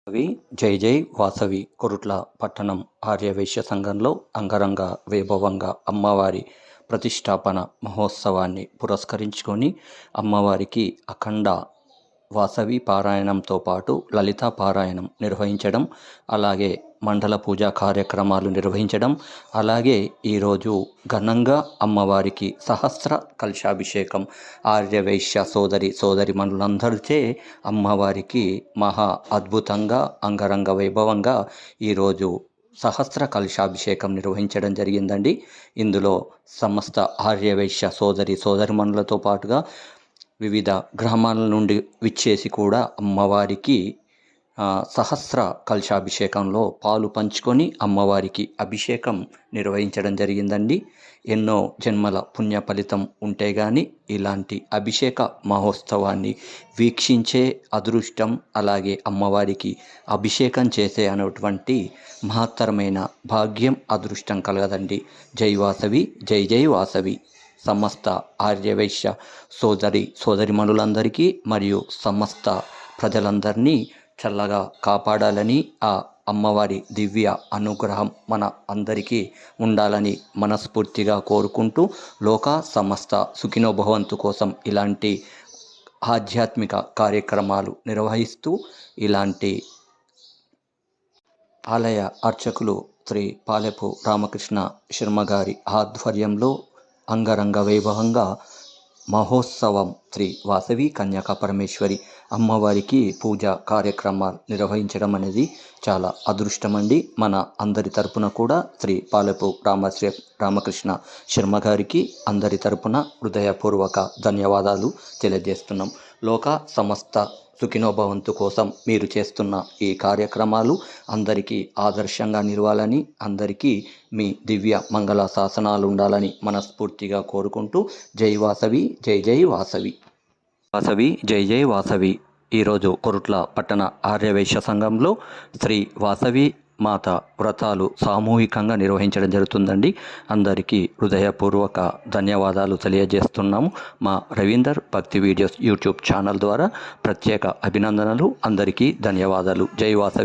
వాసవి జై జై వాసవి కొరుట్ల పట్టణం ఆర్యవైశ్య సంఘంలో అంగరంగ వైభవంగా అమ్మవారి ప్రతిష్టాపన మహోత్సవాన్ని పురస్కరించుకొని అమ్మవారికి అఖండ వాసవి పారాయణంతో పాటు లలితా పారాయణం నిర్వహించడం, అలాగే మండల పూజా కార్యక్రమాలు నిర్వహించడం, అలాగే ఈరోజు ఘనంగా అమ్మవారికి సహస్ర కలశాభిషేకం ఆర్యవైశ్య సోదరిమణులందరిచే అమ్మవారికి మహా అద్భుతంగా అంగరంగ వైభవంగా ఈరోజు సహస్ర కలశాభిషేకం నిర్వహించడం జరిగిందండి. ఇందులో సమస్త ఆర్యవైశ్య సోదరిమణులతో పాటుగా వివిధ గ్రామాల నుండి విచ్చేసి కూడా అమ్మవారికి సహస్ర కలశాభిషేకంలో పాలు పంచుకొని అమ్మవారికి అభిషేకం నిర్వహించడం జరిగిందండి. ఎన్నో జన్మల పుణ్య ఫలితం ఉంటే కానీ ఇలాంటి అభిషేక మహోత్సవాన్ని వీక్షించే అదృష్టం, అలాగే అమ్మవారికి అభిషేకం చేసే అనేటువంటి మహత్తరమైన భాగ్యం, అదృష్టం కలగదండి. జై వాసవి, జై జై వాసవి. సమస్త ఆర్యవైశ్య సోదరిమణులందరికీ మరియు సమస్త ప్రజలందరినీ చల్లగా కాపాడాలని, ఆ అమ్మవారి దివ్య అనుగ్రహం మన అందరికీ ఉండాలని మనస్ఫూర్తిగా కోరుకుంటూ, లోక సమస్త సుఖినోభవంతు కోసం ఇలాంటి ఆధ్యాత్మిక కార్యక్రమాలు నిర్వహిస్తూ, ఇలాంటి ఆలయ అర్చకులు శ్రీ పాలెపు రామకృష్ణ శర్మగారి ఆధ్వర్యంలో అంగరంగ వైభవంగా మహోత్సవం శ్రీ వాసవి కన్యకా పరమేశ్వరి అమ్మవారికి పూజా కార్యక్రమాలు నిర్వహించడం అనేది చాలా అదృష్టమండి. మన అందరి తరపున కూడా శ్రీ పాలెపు రామకృష్ణ శర్మ గారికి అందరి తరపున హృదయపూర్వక ధన్యవాదాలు తెలియజేస్తున్నాం. లోక సమస్త సుఖినోభవంతు కోసం మీరు చేస్తున్న ఈ కార్యక్రమాలు అందరికీ ఆదర్శంగా నిలవాలని, అందరికీ మీ దివ్య మంగళ శాసనాలు ఉండాలని మనస్ఫూర్తిగా కోరుకుంటూ, జై వాసవి, జై జై వాసవి. వాసవి జై జై వాసవి. ఈరోజు కొరుట్ల పట్టణ ఆర్యవైశ్య సంఘంలో శ్రీ వాసవి మాత వ్రతాలు సామూహికంగా నిర్వహించడం జరుగుతుందండి. అందరికీ హృదయపూర్వక ధన్యవాదాలు తెలియజేస్తున్నాము. మా రవీందర్ భక్తి వీడియోస్ యూట్యూబ్ ఛానల్ ద్వారా ప్రత్యేక అభినందనలు. అందరికీ ధన్యవాదాలు. జై వాసవి.